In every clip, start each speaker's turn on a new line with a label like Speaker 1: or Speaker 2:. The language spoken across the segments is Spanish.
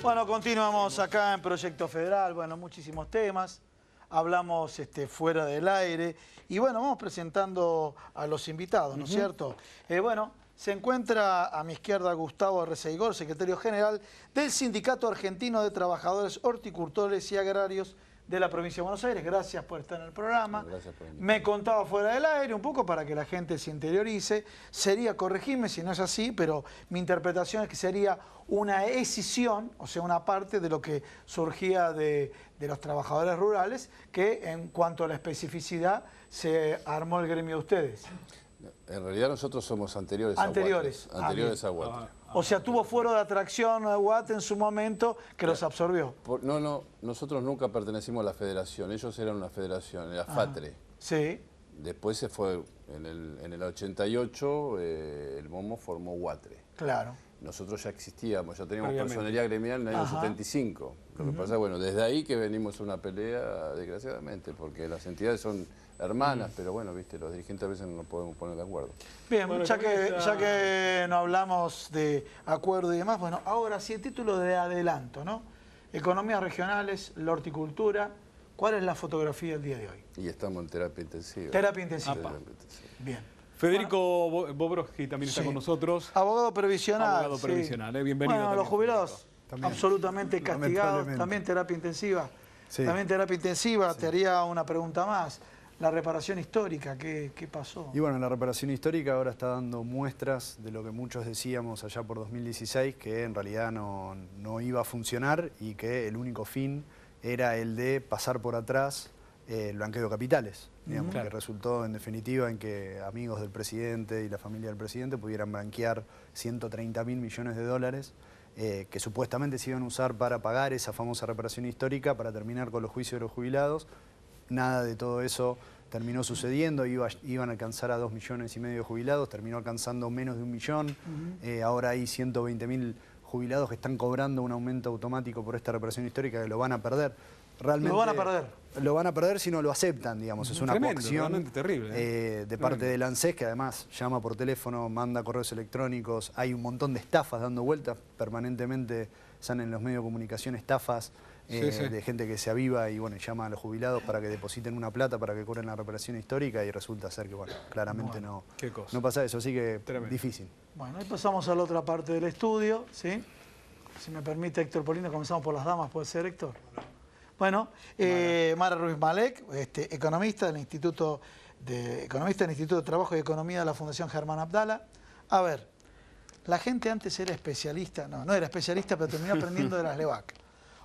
Speaker 1: Bueno, continuamos acá en Proyecto Federal. Bueno, muchísimos temas. Hablamos fuera del aire. Y bueno, vamos presentando a los invitados, ¿no es cierto? Bueno, se encuentra a mi izquierda Gustavo Receigor, secretario general del Sindicato Argentino de Trabajadores Horticultores y Agrarios de la provincia de Buenos Aires. Gracias por estar en el programa.
Speaker 2: Gracias por invitarme.
Speaker 1: Me contaba fuera del aire un poco para que la gente se interiorice. Sería, corregirme si no es así, pero mi interpretación es que sería una escisión, o sea, una parte de lo que surgía de los trabajadores rurales, que en cuanto a la especificidad se armó el gremio de ustedes.
Speaker 2: En realidad nosotros somos anteriores
Speaker 1: Anteriores.
Speaker 2: a Guate. Anteriores a Guate.
Speaker 1: O sea, tuvo fuero de atracción a Guate en su momento que los absorbió.
Speaker 2: No, nosotros nunca pertenecimos a la federación, ellos eran una federación, era FATRE.
Speaker 1: Sí.
Speaker 2: Después se fue, en el 88, el MOMO formó Guatre.
Speaker 1: Claro.
Speaker 2: Nosotros ya existíamos, ya teníamos personería gremial en el año 75. Lo que pasa es, bueno, desde ahí que venimos a una pelea, desgraciadamente, porque las entidades son hermanas, pero bueno, viste, los dirigentes a veces no nos podemos poner de acuerdo.
Speaker 1: Bien, bueno, ya que no hablamos de acuerdo y demás, bueno, ahora sí, el título de adelanto, ¿no? Economías regionales, la horticultura. ¿Cuál es la fotografía del día de hoy?
Speaker 2: Y estamos en terapia intensiva.
Speaker 1: Terapia intensiva. Bien.
Speaker 3: Federico Bobrovsky también está con nosotros.
Speaker 1: Abogado previsional.
Speaker 3: Abogado previsional, bienvenido.
Speaker 1: Bueno, los jubilados
Speaker 4: también,
Speaker 1: absolutamente castigados, también terapia intensiva. Sí. También terapia intensiva, te haría una pregunta más. La reparación histórica, ¿qué pasó?
Speaker 4: Y bueno, la reparación histórica ahora está dando muestras de lo que muchos decíamos allá por 2016, que en realidad no iba a funcionar y que el único fin era el de pasar por atrás el blanqueo de capitales, digamos, que resultó en definitiva en que amigos del presidente y la familia del presidente pudieran blanquear 130.000 millones de dólares que supuestamente se iban a usar para pagar esa famosa reparación histórica, para terminar con los juicios de los jubilados. Nada de todo eso terminó sucediendo, iban a alcanzar a 2,5 millones de jubilados, terminó alcanzando menos de 1 millón, ahora hay 120.000 jubilados que están cobrando un aumento automático por esta reparación histórica que lo van a perder. Realmente,
Speaker 1: lo van a perder.
Speaker 4: Lo van a perder si no lo aceptan, digamos. Es una coacción
Speaker 3: terrible,
Speaker 4: de parte del ANSES, que además llama por teléfono, manda correos electrónicos. Hay un montón de estafas dando vueltas. Permanentemente salen en los medios de comunicación estafas de gente que se aviva y bueno, llama a los jubilados para que depositen una plata para que cobren la reparación histórica y resulta ser que, bueno, claramente no pasa eso. Así que difícil.
Speaker 1: Bueno, ahí pasamos a la otra parte del estudio, ¿sí? Si me permite, Héctor Polino, comenzamos por las damas, ¿puede ser, Héctor? Bueno, Mara Ruiz Malek, economista del Instituto de Trabajo y Economía de la Fundación Germán Abdala. A ver, la gente antes era especialista, no era especialista, pero terminó aprendiendo de las LEVAC.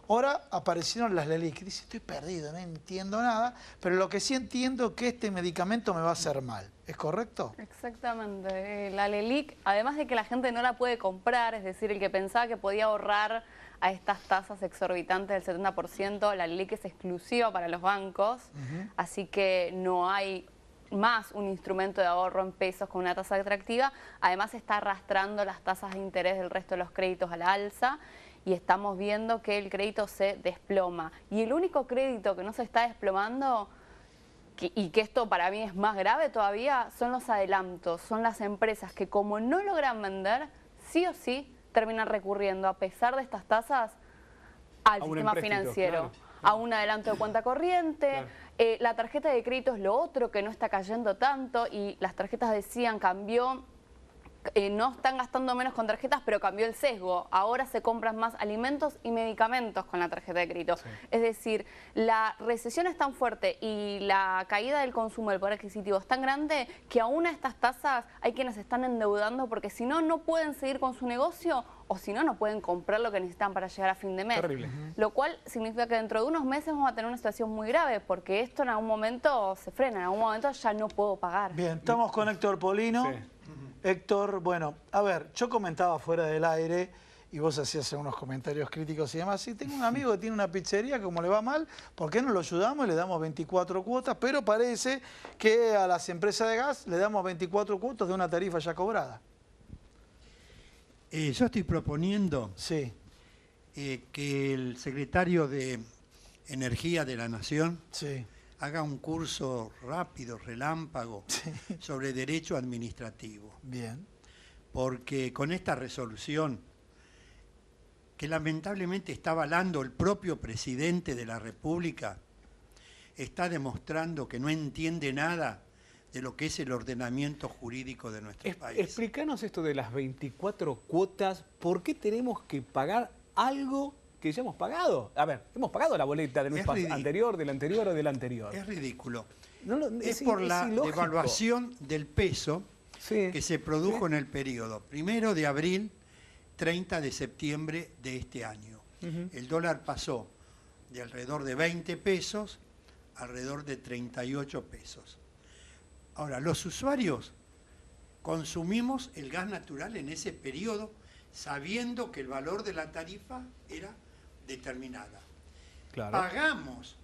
Speaker 1: Ahora aparecieron las LELIC. Dice, estoy perdido, no entiendo nada, pero lo que sí entiendo es que este medicamento me va a hacer mal. ¿Es correcto?
Speaker 5: Exactamente. La LELIC, además de que la gente no la puede comprar, es decir, el que pensaba que podía ahorrar a estas tasas exorbitantes del 70%, la LELIC es exclusiva para los bancos, así que no hay más un instrumento de ahorro en pesos con una tasa atractiva. Además está arrastrando las tasas de interés del resto de los créditos a la alza y estamos viendo que el crédito se desploma. Y el único crédito que no se está desplomando, y que esto para mí es más grave todavía, son los adelantos, son las empresas que como no logran vender, sí o sí terminan recurriendo, a pesar de estas tasas, al sistema financiero, a un adelanto de cuenta corriente. La tarjeta de crédito es lo otro que no está cayendo tanto y las tarjetas decían cambió, no están gastando menos con tarjetas, pero cambió el sesgo. Ahora se compran más alimentos y medicamentos con la tarjeta de crédito. Es decir, la recesión es tan fuerte y la caída del consumo del poder adquisitivo es tan grande que aún a estas tasas hay quienes se están endeudando porque si no, no pueden seguir con su negocio o si no, no pueden comprar lo que necesitan para llegar a fin de mes.
Speaker 3: Terrible.
Speaker 5: Lo cual significa que dentro de unos meses vamos a tener una situación muy grave porque esto en algún momento se frena, en algún momento ya no puedo pagar.
Speaker 1: Bien, estamos con Héctor Polino. Héctor, bueno, a ver, yo comentaba fuera del aire y vos hacías unos comentarios críticos y demás. Sí, tengo un amigo que tiene una pizzería, como le va mal, ¿por qué no lo ayudamos y le damos 24 cuotas? Pero parece que a las empresas de gas le damos 24 cuotas de una tarifa ya cobrada.
Speaker 6: Yo estoy proponiendo que el secretario de Energía de la Nación haga un curso rápido, relámpago, sobre derecho administrativo.
Speaker 1: Bien.
Speaker 6: Porque con esta resolución que lamentablemente está avalando el propio presidente de la República, está demostrando que no entiende nada de lo que es el ordenamiento jurídico de nuestro país.
Speaker 3: Explícanos esto de las 24 cuotas. ¿Por qué tenemos que pagar algo que ya hemos pagado? A ver, hemos pagado la boleta del mes anterior, del anterior o del anterior.
Speaker 6: Es ridículo.
Speaker 3: Es
Speaker 6: por la
Speaker 3: ilógico.
Speaker 6: devaluación del peso
Speaker 3: Sí.
Speaker 6: que se produjo en el periodo 1 de abril, 30 de septiembre de este año. El dólar pasó de alrededor de 20 pesos a alrededor de 38 pesos. Ahora, los usuarios consumimos el gas natural en ese periodo sabiendo que el valor de la tarifa era determinada.
Speaker 3: Claro.
Speaker 6: Pagamos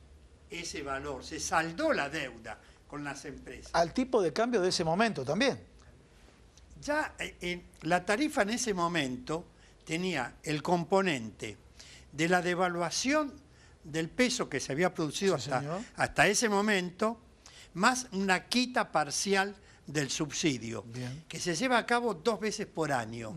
Speaker 6: ese valor, se saldó la deuda con las empresas.
Speaker 1: Al tipo de cambio de ese momento también.
Speaker 6: Ya la tarifa en ese momento tenía el componente de la devaluación del peso que se había producido hasta ese momento, más una quita parcial del subsidio, que se lleva a cabo 2 veces por año,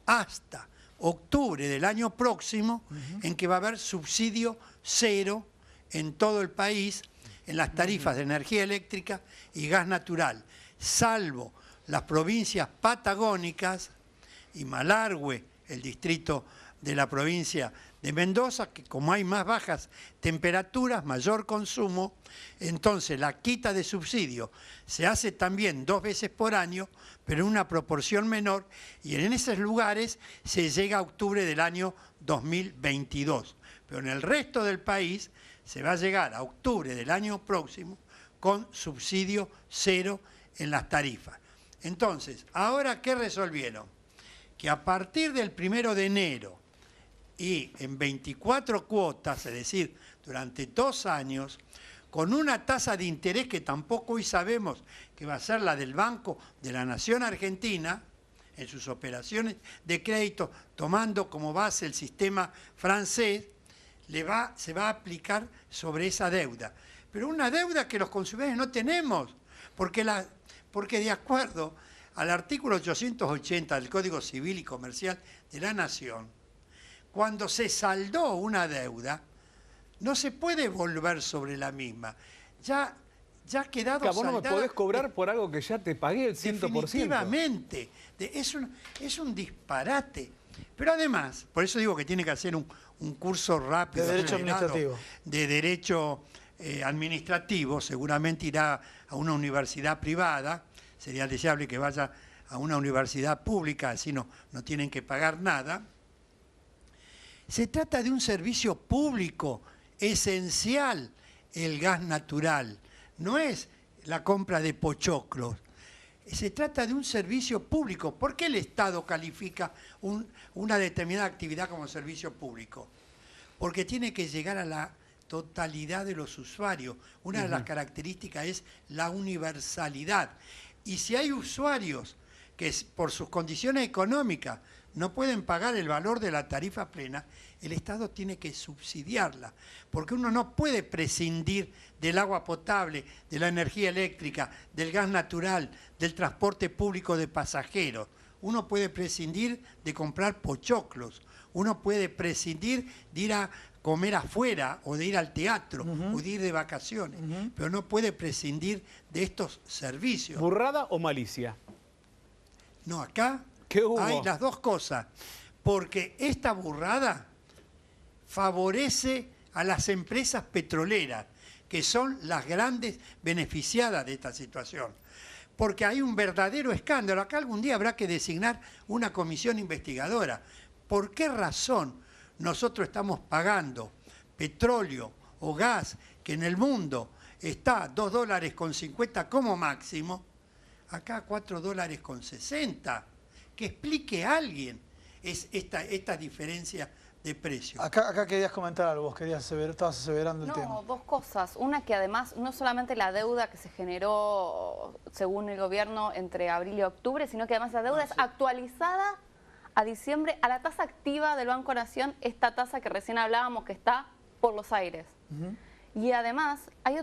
Speaker 6: hasta octubre del año próximo, en que va a haber subsidio cero en todo el país, en las tarifas de energía eléctrica y gas natural, salvo las provincias patagónicas y Malargüe, el distrito de la provincia de Mendoza, que como hay más bajas temperaturas, mayor consumo, entonces la quita de subsidio se hace también 2 veces por año, pero en una proporción menor, y en esos lugares se llega a octubre del año 2022. Pero en el resto del país se va a llegar a octubre del año próximo con subsidio cero en las tarifas. Entonces, ¿ahora qué resolvieron? Que a partir del 1 de enero y en 24 cuotas, es decir, durante 2 años, con una tasa de interés que tampoco hoy sabemos que va a ser la del Banco de la Nación Argentina, en sus operaciones de crédito, tomando como base el sistema francés, se va a aplicar sobre esa deuda. Pero una deuda que los consumidores no tenemos, porque de acuerdo al artículo 880 del Código Civil y Comercial de la Nación, cuando se saldó una deuda, no se puede volver sobre la misma. Ya ha quedado saldada.
Speaker 3: Vos no me podés cobrar por algo que ya te pagué el 100%.
Speaker 6: Definitivamente. Es un disparate. Pero además, por eso digo que tiene que hacer un curso rápido
Speaker 1: de derecho administrativo.
Speaker 6: De derecho administrativo, seguramente irá a una universidad privada, sería deseable que vaya a una universidad pública, así no tienen que pagar nada. Se trata de un servicio público esencial, el gas natural, no es la compra de pochoclos. Se trata de un servicio público. ¿Por qué el Estado califica una determinada actividad como servicio público? Porque tiene que llegar a la totalidad de los usuarios. Una de las características es la universalidad. Y si hay usuarios que por sus condiciones económicas no pueden pagar el valor de la tarifa plena, el Estado tiene que subsidiarla, porque uno no puede prescindir del agua potable, de la energía eléctrica, del gas natural, del transporte público de pasajeros. Uno puede prescindir de comprar pochoclos, uno puede prescindir de ir a comer afuera o de ir al teatro o de ir de vacaciones, pero no puede prescindir de estos servicios.
Speaker 3: ¿Burrada o malicia?
Speaker 6: No, acá hay las dos cosas, porque esta burrada favorece a las empresas petroleras, que son las grandes beneficiadas de esta situación. Porque hay un verdadero escándalo. Acá algún día habrá que designar una comisión investigadora. ¿Por qué razón nosotros estamos pagando petróleo o gas, que en el mundo está a $2.50 como máximo, acá $4.60? Que explique a alguien esta diferencia de precio.
Speaker 1: Acá querías comentar algo, vos estabas aseverando el tema.
Speaker 5: No, 2 cosas. Una, que además no solamente la deuda que se generó según el gobierno entre abril y octubre, sino que además la deuda es actualizada a diciembre a la tasa activa del Banco Nación, esta tasa que recién hablábamos que está por los aires. Y además hay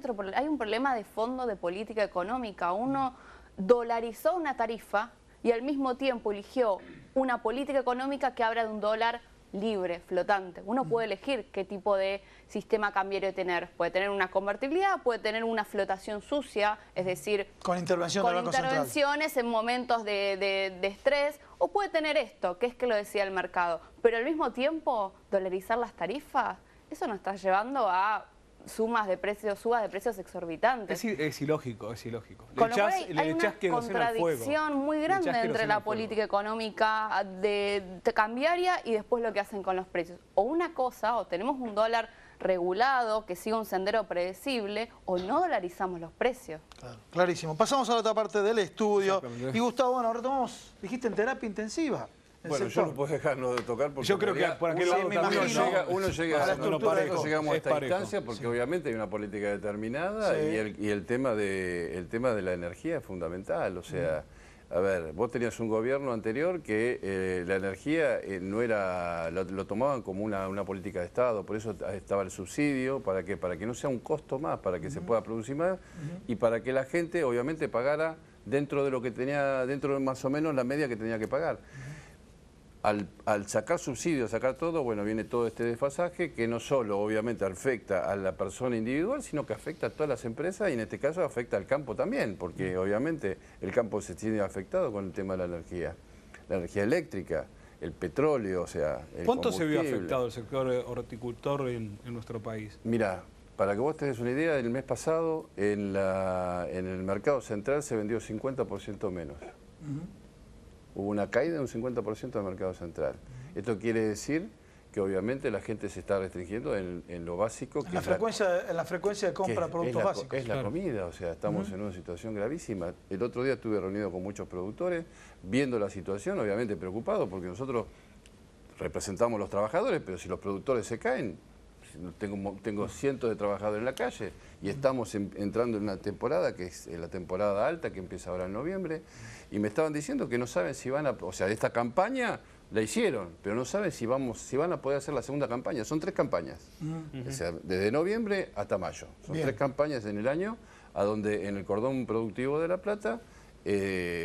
Speaker 5: un problema de fondo de política económica. Uno dolarizó una tarifa y al mismo tiempo eligió una política económica que habla de un dólar libre, flotante. Uno puede elegir qué tipo de sistema cambiario tener. Puede tener una convertibilidad, puede tener una flotación sucia, es decir,
Speaker 1: con intervención
Speaker 5: con
Speaker 1: del Banco Central.
Speaker 5: intervenciones en momentos de estrés, o puede tener esto, que es que lo decía el mercado. Pero al mismo tiempo, dolarizar las tarifas, eso nos está llevando a subas de precios exorbitantes.
Speaker 3: Es ilógico, es ilógico.
Speaker 5: Con lo cual hay una contradicción muy grande entre la política económica de cambiaria y después lo que hacen con los precios. O una cosa, o tenemos un dólar regulado que siga un sendero predecible, o no dolarizamos los precios.
Speaker 1: Claro, clarísimo. Pasamos a la otra parte del estudio. Y Gustavo, bueno, retomamos, dijiste en terapia intensiva.
Speaker 2: Bueno, yo no puedo dejarlo de tocar porque
Speaker 3: yo creo que por aquel lado
Speaker 2: uno llega a nosotros llegamos a esta
Speaker 3: parejo.
Speaker 2: instancia porque obviamente hay una política determinada y el tema de la energía es fundamental. O sea, a ver, vos tenías un gobierno anterior que la energía no era, lo tomaban como una política de Estado, por eso estaba el subsidio, ¿para qué? Para que no sea un costo más, para que se pueda producir más y para que la gente obviamente pagara dentro de lo que tenía, dentro de más o menos la media que tenía que pagar. Al sacar subsidios, sacar todo, bueno, viene todo este desfasaje que no solo obviamente afecta a la persona individual, sino que afecta a todas las empresas y en este caso afecta al campo también, porque obviamente el campo se tiene afectado con el tema de la energía eléctrica, el petróleo, o sea, el
Speaker 3: ¿Cuánto se vio afectado el sector horticultor en nuestro país?
Speaker 2: Mira, para que vos tengas una idea, el mes pasado en el mercado central se vendió 50% menos. Hubo una caída de un 50% del mercado central. Esto quiere decir que obviamente la gente se está restringiendo en lo básico.
Speaker 1: En la frecuencia de compra de productos básicos.
Speaker 2: Es la comida, o sea, estamos en una situación gravísima. El otro día estuve reunido con muchos productores, viendo la situación, obviamente preocupado, porque nosotros representamos a los trabajadores, pero si los productores se caen, tengo cientos de trabajadores en la calle y estamos entrando en una temporada que es la temporada alta que empieza ahora en noviembre y me estaban diciendo que no saben si van a, o sea, esta campaña la hicieron, pero no saben si van a poder hacer la segunda campaña. Son 3 campañas, o sea, desde noviembre hasta mayo. Son 3 campañas en el año, a donde en el cordón productivo de La Plata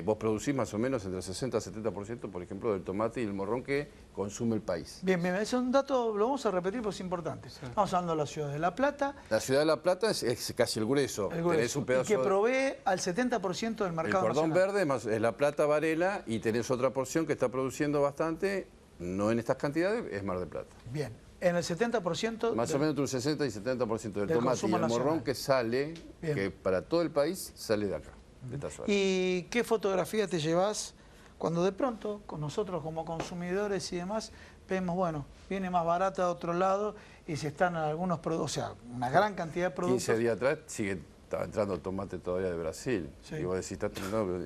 Speaker 2: vos producís más o menos entre 60 y 70%, por ejemplo, del tomate y el morrón que consume el país.
Speaker 1: Bien, ese es un dato, lo vamos a repetir porque es importante. Estamos hablando de la ciudad de La Plata.
Speaker 2: La ciudad de La Plata es casi el grueso. Tenés un pedazo
Speaker 1: y que provee al 70% del mercado
Speaker 2: El cordón
Speaker 1: nacional.
Speaker 2: verde más La Plata, Varela, y tenés otra porción que está produciendo bastante, no en estas cantidades, es Mar del Plata.
Speaker 1: Bien, en el 70%...
Speaker 2: Más o menos entre un 60 y 70% del tomate y el morrón que sale, que para todo el país sale de acá.
Speaker 1: ¿Y qué fotografía te llevas cuando de pronto, con nosotros como consumidores y demás, vemos, bueno, viene más barata de otro lado y se están en algunos productos, o sea, una gran cantidad de productos?
Speaker 2: 15 días atrás estaba entrando tomate todavía de Brasil. Y vos decís,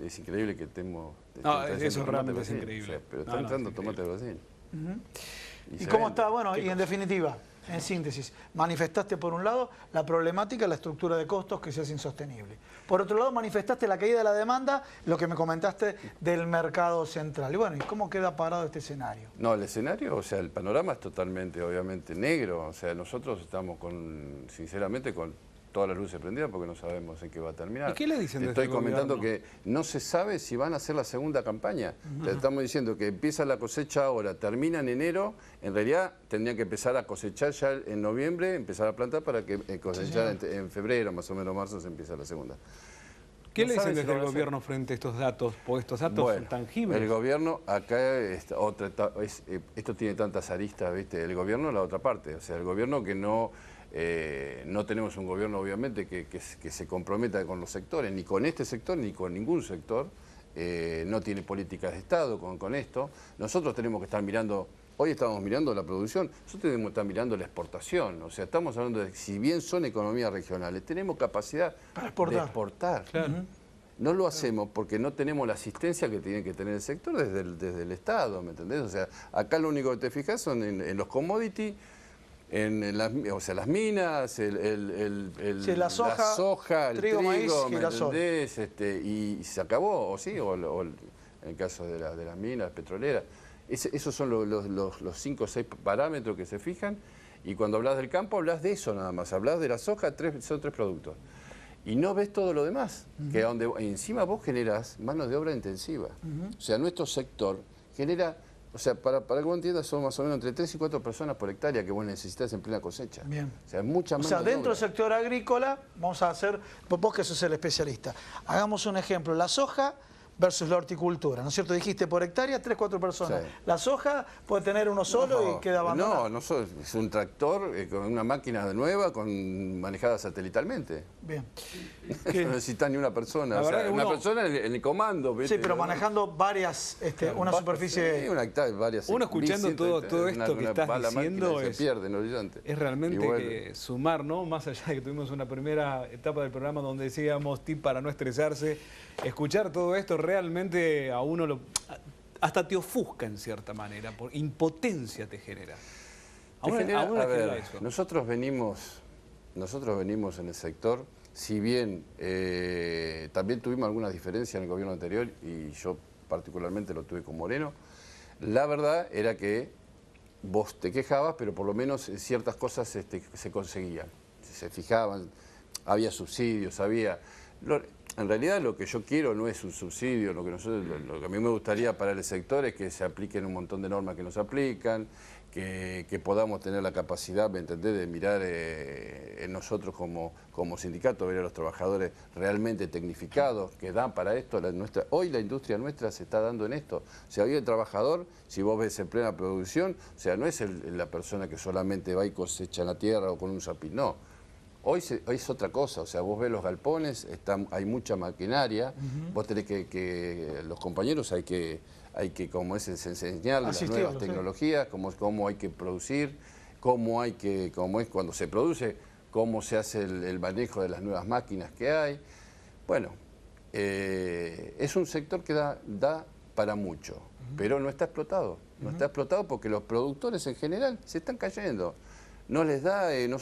Speaker 2: es increíble que estemos...
Speaker 3: eso realmente es increíble.
Speaker 2: Pero está entrando tomate de Brasil.
Speaker 1: ¿Y cómo está? Bueno, y en definitiva, en síntesis, manifestaste por un lado la problemática de la estructura de costos que se hace insostenible. Por otro lado, manifestaste la caída de la demanda, lo que me comentaste del mercado central. Y bueno, ¿y cómo queda parado este escenario?
Speaker 2: No, el escenario, o sea, el panorama es totalmente, obviamente, negro. O sea, nosotros estamos sinceramente, con todas las luces prendidas porque no sabemos en qué va a terminar.
Speaker 3: ¿Y qué le dicen? Te
Speaker 2: estoy comentando que no se sabe si van a hacer la segunda campaña. Te estamos diciendo que empieza la cosecha ahora, termina en enero, en realidad tendrían que empezar a cosechar ya en noviembre, empezar a plantar para que cosechar en febrero, más o menos marzo, se empieza la segunda.
Speaker 3: ¿Qué le dicen desde el gobierno frente a estos datos? Porque estos datos son tangibles.
Speaker 2: El gobierno, acá, esto tiene tantas aristas, ¿viste? El gobierno es la otra parte, o sea, el gobierno que no tenemos un gobierno, obviamente, que se comprometa con los sectores, ni con este sector, ni con ningún sector. No tiene políticas de Estado con esto. Nosotros tenemos que estar mirando, hoy estamos mirando la producción, nosotros tenemos que estar mirando la exportación. O sea, estamos hablando de, si bien son economías regionales, tenemos capacidad de exportar.
Speaker 3: Claro.
Speaker 2: No lo hacemos porque no tenemos la asistencia que tiene que tener el sector desde el Estado, ¿me entendés? O sea, acá lo único que te fijas son en los commodities, o sea, las minas,
Speaker 1: la soja,
Speaker 2: el
Speaker 1: trigo, maíz,
Speaker 2: ¿me entendés? Y se acabó, o sí, o en el caso de las minas petroleras. Esos son los 5 o 6 parámetros que se fijan, y cuando hablas del campo hablas de eso nada más, hablas de la soja, son 3 productos. Y no ves todo lo demás, que donde encima vos generás mano de obra intensiva. O sea, nuestro sector genera O sea, para que vos entiendas, son más o menos entre 3 y 4 personas por hectárea que vos necesitas en plena cosecha.
Speaker 1: Bien.
Speaker 2: O sea, es mucha menos.
Speaker 1: O sea, dentro del sector agrícola, vamos a hacer, vos que sos el especialista, hagamos un ejemplo, la soja versus la horticultura, ¿no es cierto? Dijiste por hectárea 3, 4 personas.
Speaker 2: Sí.
Speaker 1: La soja puede tener uno solo y queda abandonado.
Speaker 2: No, es un tractor con una máquina nueva manejada satelitalmente.
Speaker 1: Bien.
Speaker 2: No necesita ni una persona. O sea, una persona en el comando. ¿viste?
Speaker 1: Sí, pero manejando varias, una superficie...
Speaker 2: Sí, una hectárea, varias.
Speaker 3: Uno escuchando todo esto que estás diciendo
Speaker 2: se pierde en el horizonte.
Speaker 3: Es realmente sumar, ¿no? Más allá de que tuvimos una primera etapa del programa donde decíamos tip para no estresarse, escuchar todo esto realmente a uno hasta te ofusca en cierta manera, por impotencia te genera.
Speaker 2: Nosotros venimos en el sector, si bien también tuvimos algunas diferencias en el gobierno anterior y yo particularmente lo tuve con Moreno, la verdad era que vos te quejabas, pero por lo menos ciertas cosas se conseguían, se fijaban, había subsidios, había... En realidad lo que yo quiero no es un subsidio, lo que a mí me gustaría para el sector es que se apliquen un montón de normas que nos aplican, que podamos tener la capacidad, ¿me entendés?, de mirar en nosotros como sindicato, ver a los trabajadores realmente tecnificados, que dan para esto. Hoy la industria nuestra se está dando en esto. O sea, hoy el trabajador, si vos ves en plena producción, o sea, no es la persona que solamente va y cosecha en la tierra o con un zapín, no. Hoy es otra cosa, o sea, vos ves los galpones, hay mucha maquinaria, vos tenés que los compañeros hay que como es enseñarles las nuevas tecnologías, cómo hay que producir, cómo es cuando se produce, cómo se hace el manejo de las nuevas máquinas que hay. Bueno, es un sector que da para mucho, pero no está explotado. No está explotado porque los productores en general se están cayendo. No les da, ellos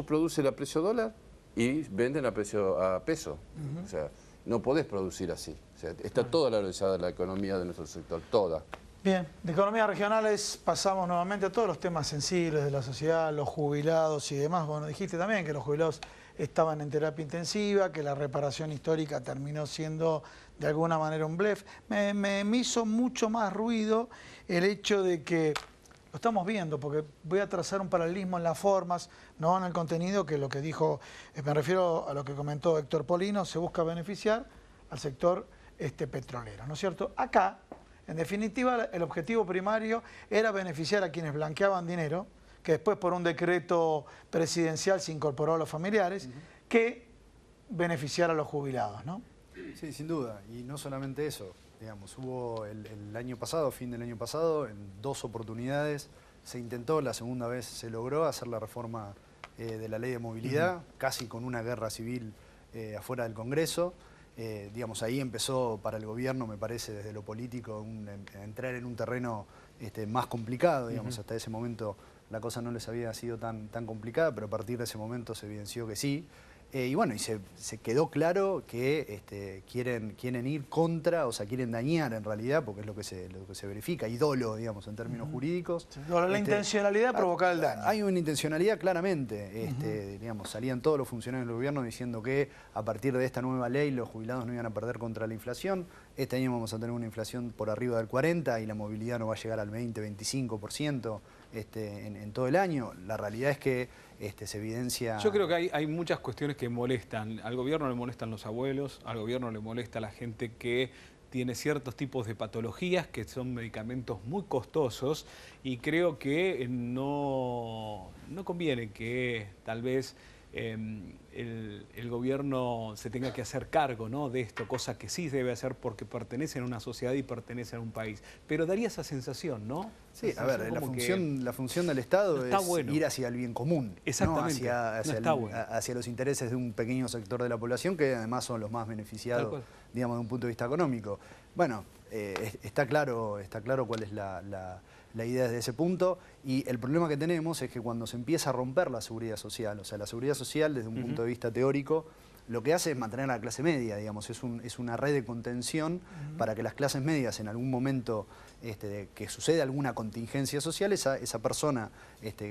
Speaker 2: producen a precio dólar y venden a peso. O sea, no podés producir así. O sea, está toda valorizada la economía de nuestro sector, toda.
Speaker 1: Bien, de economías regionales pasamos nuevamente a todos los temas sensibles de la sociedad, los jubilados y demás. Bueno, dijiste también que los jubilados estaban en terapia intensiva, que la reparación histórica terminó siendo de alguna manera un blef. Me hizo mucho más ruido el hecho de que... Lo estamos viendo, porque voy a trazar un paralelismo en las formas, no en el contenido, que lo que dijo, me refiero a lo que comentó Héctor Polino, se busca beneficiar al sector petrolero, ¿no es cierto? Acá, en definitiva, el objetivo primario era beneficiar a quienes blanqueaban dinero, que después por un decreto presidencial se incorporó a los familiares, que beneficiar a los jubilados, ¿no?
Speaker 4: Sí, sin duda, y no solamente eso. Digamos, hubo el año pasado, fin del año pasado, en 2 oportunidades se intentó, la segunda vez se logró hacer la reforma de la ley de movilidad, casi con una guerra civil afuera del Congreso. Digamos, ahí empezó para el gobierno, me parece, desde lo político, a entrar en un terreno más complicado. Digamos, hasta ese momento la cosa no les había sido tan complicada, pero a partir de ese momento se evidenció que sí. Y bueno, y se quedó claro que quieren ir contra, o sea, quieren dañar en realidad, porque es lo que se verifica, y dolo, digamos, en términos jurídicos.
Speaker 1: Sí, la intencionalidad de provocar el daño.
Speaker 4: Hay una intencionalidad claramente, digamos, salían todos los funcionarios del gobierno diciendo que a partir de esta nueva ley los jubilados no iban a perder contra la inflación. Este año vamos a tener una inflación por arriba del 40% y la movilidad no va a llegar al 20-25% en todo el año. La realidad es que se evidencia...
Speaker 3: Yo creo que hay muchas cuestiones que molestan. Al gobierno le molestan los abuelos, al gobierno le molesta la gente que tiene ciertos tipos de patologías que son medicamentos muy costosos y creo que no conviene que tal vez el gobierno se tenga que hacer cargo, ¿no?, de esto, cosa que sí debe hacer porque pertenece a una sociedad y pertenece a un país. Pero daría esa sensación, ¿no?
Speaker 4: Sí, a ver, la función del Estado es ir hacia el bien común.
Speaker 3: Exactamente.
Speaker 4: ¿No? Hacia los intereses de un pequeño sector de la población que además son los más beneficiados, digamos, de un punto de vista económico. Bueno, está claro cuál es la idea desde ese punto, y el problema que tenemos es que cuando se empieza a romper la seguridad social, o sea, la seguridad social desde un punto de vista teórico, lo que hace es mantener a la clase media, digamos, es una red de contención para que las clases medias en algún momento que suceda alguna contingencia social, esa persona,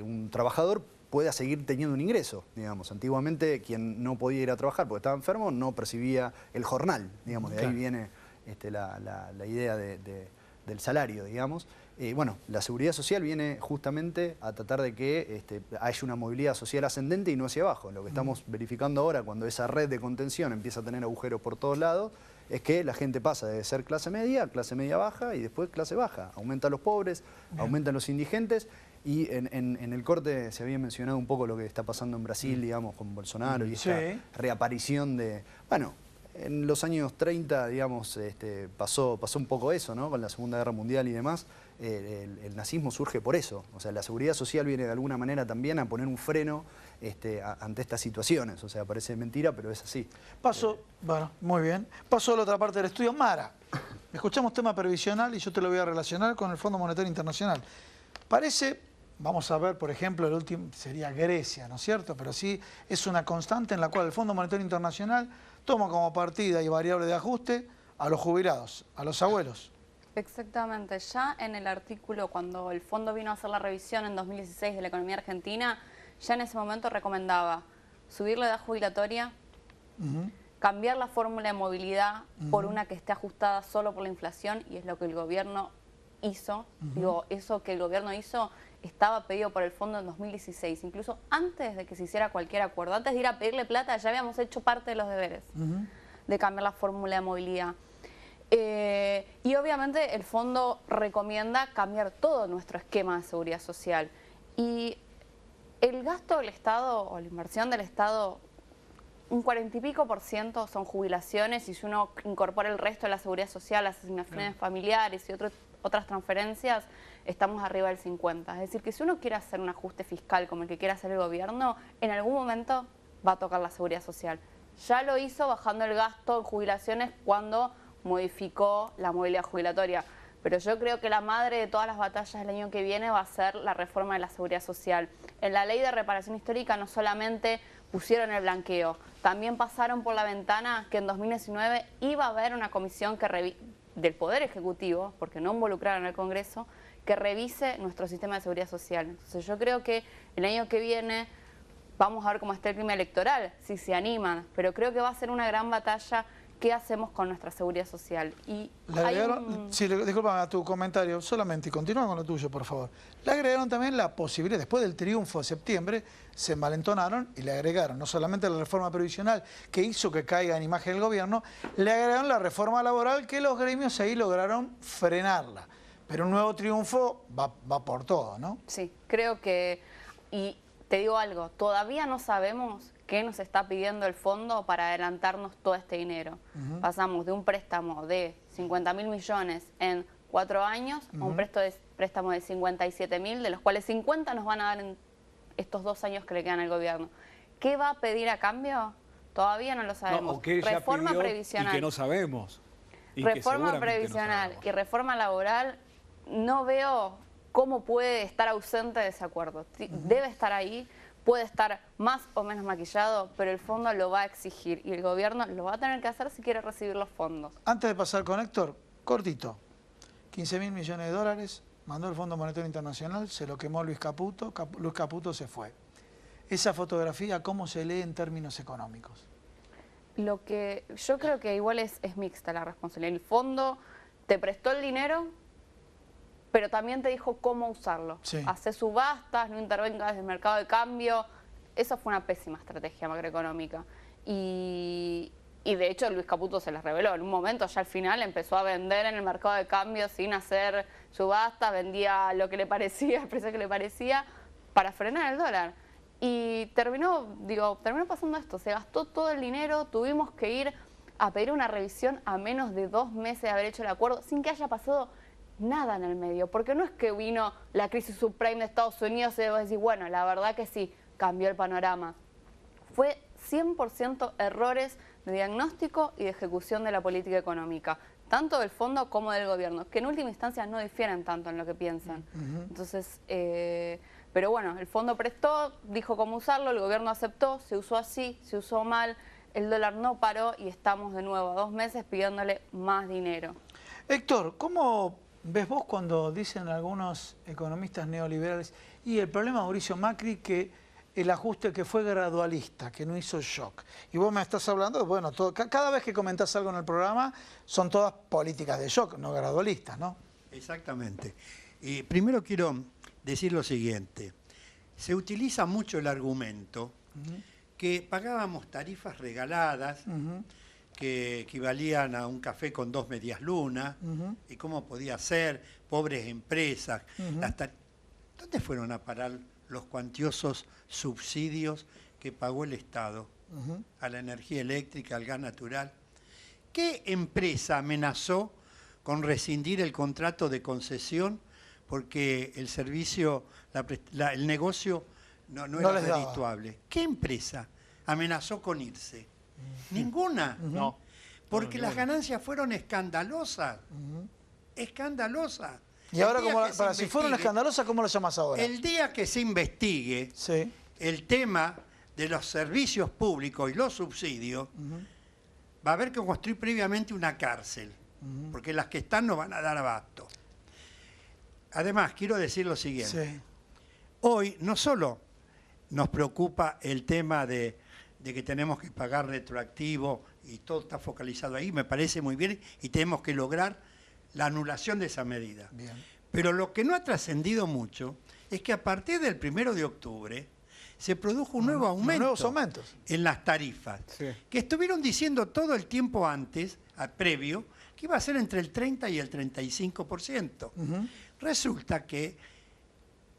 Speaker 4: un trabajador, pueda seguir teniendo un ingreso, digamos. Antiguamente quien no podía ir a trabajar porque estaba enfermo no percibía el jornal, digamos, de ahí viene la idea de del salario, digamos. Bueno, la seguridad social viene justamente a tratar de que haya una movilidad social ascendente y no hacia abajo. Lo que estamos verificando ahora, cuando esa red de contención empieza a tener agujeros por todos lados, es que la gente pasa de ser clase media a clase media baja y después clase baja. Aumentan los pobres, aumentan los indigentes. Y en el corte se había mencionado un poco lo que está pasando en Brasil, digamos, con Bolsonaro y esta reaparición de... Bueno, en los años 30, digamos, pasó un poco eso, ¿no? Con la Segunda Guerra Mundial y demás. El nazismo surge por eso. O sea, la seguridad social viene de alguna manera también a poner un freno ante estas situaciones. O sea, parece mentira, pero es así.
Speaker 1: Bueno, muy bien. Paso a la otra parte del estudio. Mara, escuchamos tema previsional y yo te lo voy a relacionar con el Fondo Monetario Internacional. Parece, vamos a ver, por ejemplo, el último sería Grecia, ¿no es cierto? Pero sí es una constante en la cual el Fondo Monetario Internacional toma como partida y variable de ajuste a los jubilados, a los abuelos.
Speaker 5: Exactamente. Ya en el artículo, cuando el fondo vino a hacer la revisión en 2016 de la economía argentina, ya en ese momento recomendaba subir la edad jubilatoria, cambiar la fórmula de movilidad por una que esté ajustada solo por la inflación, y es lo que el gobierno hizo. Digo, eso que el gobierno hizo estaba pedido por el fondo en 2016, incluso antes de que se hiciera cualquier acuerdo. Antes de ir a pedirle plata ya habíamos hecho parte de los deberes de cambiar la fórmula de movilidad. Y obviamente el fondo recomienda cambiar todo nuestro esquema de seguridad social. Y el gasto del Estado o la inversión del Estado, un 40 y pico % son jubilaciones, y si uno incorpora el resto de la seguridad social, las asignaciones familiares y otras transferencias, estamos arriba del 50%. Es decir, que si uno quiere hacer un ajuste fiscal como el que quiere hacer el gobierno, en algún momento va a tocar la seguridad social. Ya lo hizo bajando el gasto en jubilaciones cuando modificó la movilidad jubilatoria. Pero yo creo que la madre de todas las batallas del año que viene va a ser la reforma de la seguridad social. En la ley de reparación histórica no solamente pusieron el blanqueo, también pasaron por la ventana que en 2019 iba a haber una comisión del Poder Ejecutivo, porque no involucraron al Congreso, que revise nuestro sistema de seguridad social. Entonces yo creo que el año que viene vamos a ver cómo está el clima electoral, si se animan, pero creo que va a ser una gran batalla. ¿Qué hacemos con nuestra seguridad social? Y
Speaker 1: sí, discúlpame a tu comentario solamente, y continúa con lo tuyo, por favor. Le agregaron también la posibilidad, después del triunfo de septiembre, se envalentonaron y le agregaron no solamente la reforma previsional que hizo que caiga en imagen el gobierno, le agregaron la reforma laboral que los gremios ahí lograron frenarla. Pero un nuevo triunfo va por todo, ¿no?
Speaker 5: Sí, creo que, y te digo algo, todavía no sabemos qué nos está pidiendo el fondo para adelantarnos todo este dinero. Pasamos de un préstamo de 50.000 millones en 4 años a un préstamo de 57.000, de los cuales 50 nos van a dar en estos 2 años que le quedan al gobierno. ¿Qué va a pedir a cambio? Todavía no lo sabemos.
Speaker 3: No, que
Speaker 5: reforma previsional.
Speaker 3: Y que no sabemos.
Speaker 5: Reforma previsional y reforma laboral, no veo cómo puede estar ausente de ese acuerdo. Debe estar ahí. Puede estar más o menos maquillado, pero el fondo lo va a exigir y el gobierno lo va a tener que hacer si quiere recibir los fondos.
Speaker 1: Antes de pasar con Héctor, cortito, 15.000 millones de dólares, mandó el Fondo Monetario Internacional, se lo quemó Luis Caputo, Luis Caputo se fue. Esa fotografía, ¿cómo se lee en términos económicos?
Speaker 5: Lo que yo creo que igual es mixta la responsabilidad. El fondo te prestó el dinero, pero también te dijo cómo usarlo. Sí. Hacer subastas, no intervengas desde el mercado de cambio. Eso fue una pésima estrategia macroeconómica. Y de hecho Luis Caputo se las reveló. En un momento, ya al final, empezó a vender en el mercado de cambio sin hacer subastas, vendía lo que le parecía, el precio que le parecía, para frenar el dólar. Y terminó pasando esto. Se gastó todo el dinero, tuvimos que ir a pedir una revisión a menos de 2 meses de haber hecho el acuerdo, sin que haya pasado nada en el medio, porque no es que vino la crisis subprime de Estados Unidos y vos decís, bueno, la verdad que sí, cambió el panorama. Fue 100% errores de diagnóstico y de ejecución de la política económica, tanto del fondo como del gobierno, que en última instancia no difieren tanto en lo que piensan. Entonces, pero bueno, el fondo prestó, dijo cómo usarlo, el gobierno aceptó, se usó así, se usó mal, el dólar no paró y estamos de nuevo a 2 meses pidiéndole más dinero.
Speaker 1: Héctor, ¿cómo ves vos cuando dicen algunos economistas neoliberales y el problema de Mauricio Macri, que el ajuste que fue gradualista, que no hizo shock? Y vos me estás hablando, bueno, cada vez que comentás algo en el programa son todas políticas de shock, no gradualistas, ¿no?
Speaker 6: Exactamente. Primero quiero decir lo siguiente. Se utiliza mucho el argumento que pagábamos tarifas regaladas que equivalían a un café con 2 medias lunas, y cómo podía ser, pobres empresas. ¿Dónde fueron a parar los cuantiosos subsidios que pagó el Estado a la energía eléctrica, al gas natural? ¿Qué empresa amenazó con rescindir el contrato de concesión porque el servicio, el negocio no era redituable? ¿Qué empresa amenazó con irse? Ninguna.
Speaker 3: No.
Speaker 6: Porque las ganancias fueron escandalosas. Escandalosas.
Speaker 1: Y ahora, si fueron escandalosas, ¿cómo lo llamas ahora?
Speaker 6: El día que se investigue el tema de los servicios públicos y los subsidios, va a haber que construir previamente una cárcel, porque las que están no van a dar abasto. Además, quiero decir lo siguiente. Hoy no solo nos preocupa el tema de que tenemos que pagar retroactivo y todo está focalizado ahí, me parece muy bien, y tenemos que lograr la anulación de esa medida. Bien. Pero lo que no ha trascendido mucho es que a partir del 1 de octubre se produjo un nuevo aumento en las tarifas, que estuvieron diciendo todo el tiempo antes, previo, que iba a ser entre el 30 y el 35%. Resulta que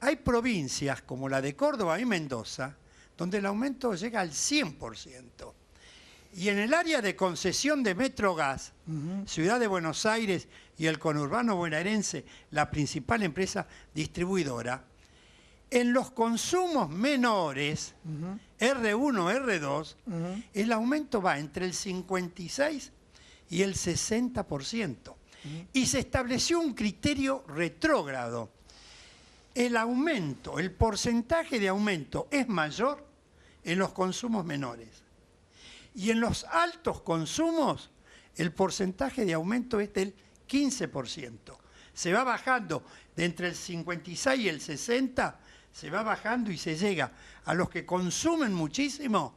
Speaker 6: hay provincias como la de Córdoba y Mendoza, donde el aumento llega al 100%. Y en el área de concesión de Metrogas, Ciudad de Buenos Aires y el conurbano bonaerense, la principal empresa distribuidora, en los consumos menores, R1, R2, el aumento va entre el 56 y el 60%. Y se estableció un criterio retrógrado. El aumento, el porcentaje de aumento es mayor en los consumos menores. Y en los altos consumos, el porcentaje de aumento es del 15%. Se va bajando de entre el 56 y el 60%, se va bajando y se llega a los que consumen muchísimo,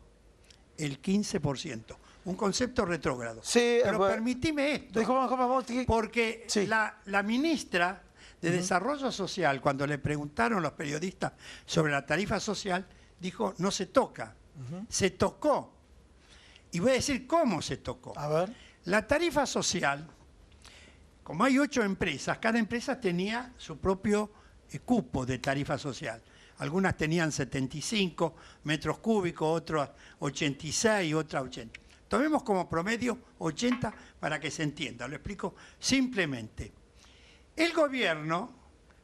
Speaker 6: el 15%. Un concepto retrógrado. Pero permitime esto, porque la ministra de Desarrollo Social, cuando le preguntaron los periodistas sobre la tarifa social, dijo, no se toca, se tocó. Y voy a decir cómo se tocó.
Speaker 1: A ver.
Speaker 6: La tarifa social, como hay 8 empresas, cada empresa tenía su propio cupo de tarifa social. Algunas tenían 75 metros cúbicos, otras 86, otras 80. Tomemos como promedio 80 para que se entienda. Lo explico simplemente. El gobierno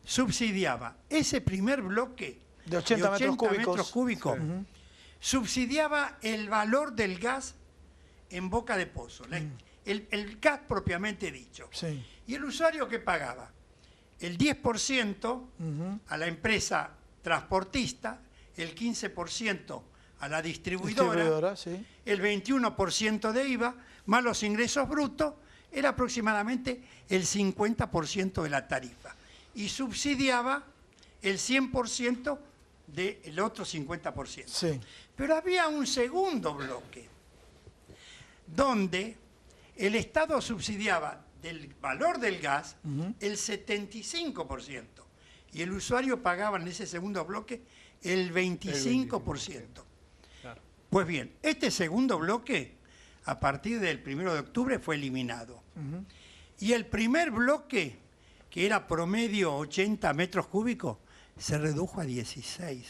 Speaker 6: subsidiaba ese primer bloque
Speaker 1: de 80 metros cúbicos.
Speaker 6: Subsidiaba el valor del gas en boca de pozo, el gas propiamente dicho. ¿Y el usuario qué pagaba? El 10% a la empresa transportista, el 15% a la distribuidora, el 21% de IVA, más los ingresos brutos, era aproximadamente el 50% de la tarifa. Y subsidiaba el 100% del otro 50%. Pero había un segundo bloque, donde el Estado subsidiaba del valor del gas el 75%. Y el usuario pagaba en ese segundo bloque el 25%. Claro. Pues bien, este segundo bloque, a partir del 1 de octubre, fue eliminado. Y el primer bloque, que era promedio 80 metros cúbicos, se redujo a 16.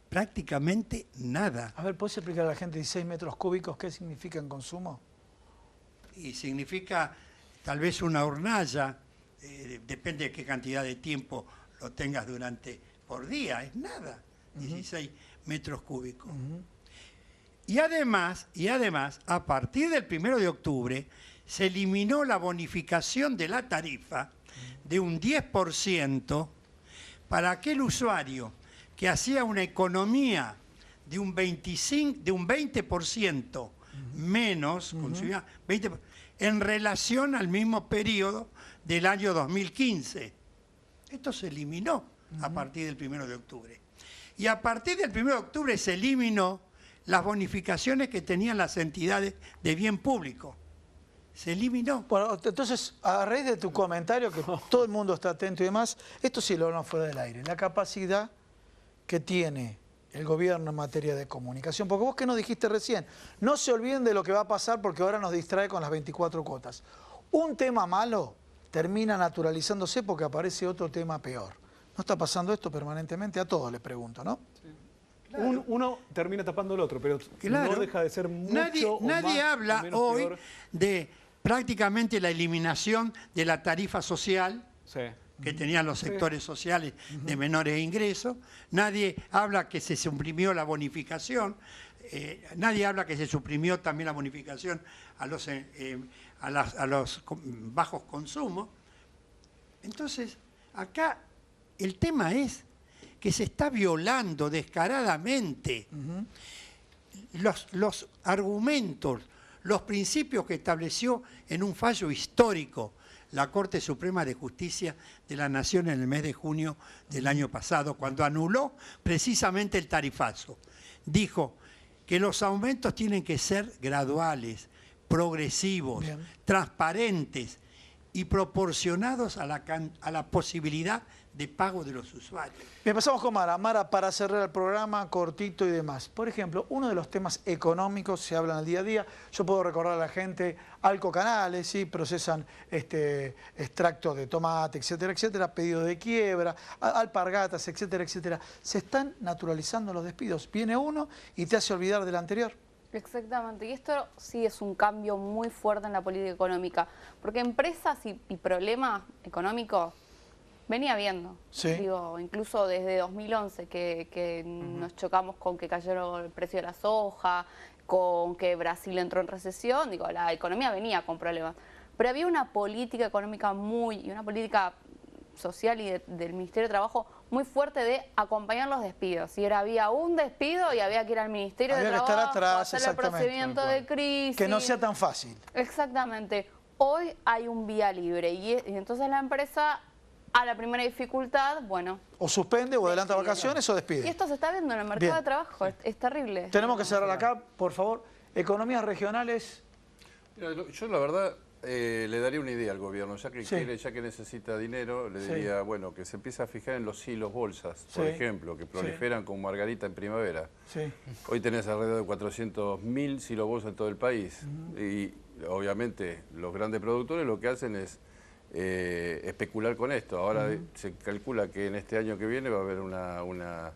Speaker 6: Prácticamente nada.
Speaker 1: A ver, ¿puedes explicar a la gente 16 metros cúbicos qué significa en consumo?
Speaker 6: Y significa tal vez una hornalla, depende de qué cantidad de tiempo lo tengas por día, es nada, 16 metros cúbicos. Y además, a partir del 1 de octubre, se eliminó la bonificación de la tarifa de un 10% para aquel usuario que hacía una economía de un 20% menos, consumía 20%, en relación al mismo periodo del año 2015. Esto se eliminó a partir del 1 de octubre. Y a partir del 1 de octubre se eliminó las bonificaciones que tenían las entidades de bien público. se eliminó.
Speaker 1: Bueno, entonces, a raíz de tu comentario, que todo el mundo está atento y demás, esto sí lo hablamos fuera del aire, la capacidad que tiene el gobierno en materia de comunicación, porque vos que nos dijiste recién, no se olviden de lo que va a pasar porque ahora nos distrae con las 24 cuotas. Un tema malo termina naturalizándose porque aparece otro tema peor. ¿No está pasando esto permanentemente? A todos les pregunto, ¿no?
Speaker 3: Sí. Claro. Uno termina tapando el otro, pero no deja de ser mucho
Speaker 6: Nadie habla hoy peor de prácticamente la eliminación de la tarifa social que tenían los sectores sociales de menores ingresos. Nadie habla que se suprimió la bonificación. Nadie habla que se suprimió también la bonificación a los bajos consumos. Entonces, acá el tema es que se está violando descaradamente los argumentos, los principios que estableció en un fallo histórico la Corte Suprema de Justicia de la Nación en el mes de junio del año pasado, cuando anuló precisamente el tarifazo. Dijo que los aumentos tienen que ser graduales, progresivos, transparentes y proporcionados a la posibilidad de pago de los usuarios.
Speaker 1: Bien, pasamos con Mara. Mara, para cerrar el programa, cortito y demás. Por ejemplo, uno de los temas económicos se habla en el día a día. Yo puedo recordar a la gente, Alco Canales, ¿sí? Procesan extractos de tomate, etcétera, etcétera, pedido de quiebra, alpargatas, etcétera, etcétera. Se están naturalizando los despidos. Viene uno y te hace olvidar del anterior.
Speaker 5: Exactamente, y esto sí es un cambio muy fuerte en la política económica, porque empresas y problemas económicos venía viendo, digo, incluso desde 2011 que nos chocamos con que cayó el precio de la soja, con que Brasil entró en recesión, digo, la economía venía con problemas, pero había una política económica y una política social y del Ministerio de Trabajo muy fuerte de acompañar los despidos. Si había un despido y había que ir al Ministerio de Trabajo,
Speaker 1: estar atrás,
Speaker 5: hacer el procedimiento de crisis.
Speaker 1: Que no sea tan fácil.
Speaker 5: Exactamente. Hoy hay un vía libre y entonces la empresa, a la primera dificultad, bueno...
Speaker 1: O suspende, o adelanta vacaciones, o despide.
Speaker 5: Y esto se está viendo en el mercado de trabajo, es terrible.
Speaker 1: Tenemos que cerrar acá, por favor. Economías regionales.
Speaker 2: Mira, yo la verdad le daría una idea al gobierno, ya que quiere, ya que necesita dinero, le diría, bueno, que se empiece a fijar en los silos bolsas, por ejemplo, que proliferan con margarita en primavera. Hoy tenés alrededor de 400.000 silos bolsas en todo el país. Y obviamente los grandes productores lo que hacen es especular con esto. Ahora se calcula que en este año que viene va a haber una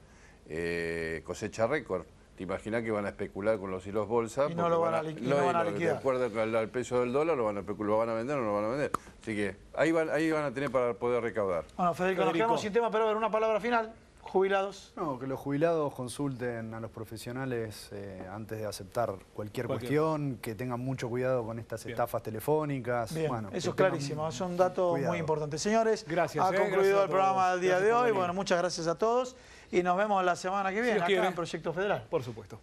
Speaker 2: cosecha récord. ¿Te imaginas que van a especular con los hilos bolsa?
Speaker 1: Y no lo van a liquidar.
Speaker 2: De acuerdo al precio del dólar, lo van a vender o no lo van a vender. Así que ahí van a tener para poder recaudar.
Speaker 1: Bueno, Federico, nos quedamos sin tema, pero a ver, una palabra final. Jubilados.
Speaker 4: No, que los jubilados consulten a los profesionales antes de aceptar cualquier cuestión, que tengan mucho cuidado con estas estafas telefónicas.
Speaker 1: Bien,
Speaker 4: bueno,
Speaker 1: eso es clarísimo, es un dato muy importante. Señores,
Speaker 3: gracias,
Speaker 1: ha concluido el programa del día de hoy.
Speaker 3: Bueno,
Speaker 1: muchas gracias a todos y nos vemos la semana que viene acá en Proyecto Federal.
Speaker 3: Por supuesto.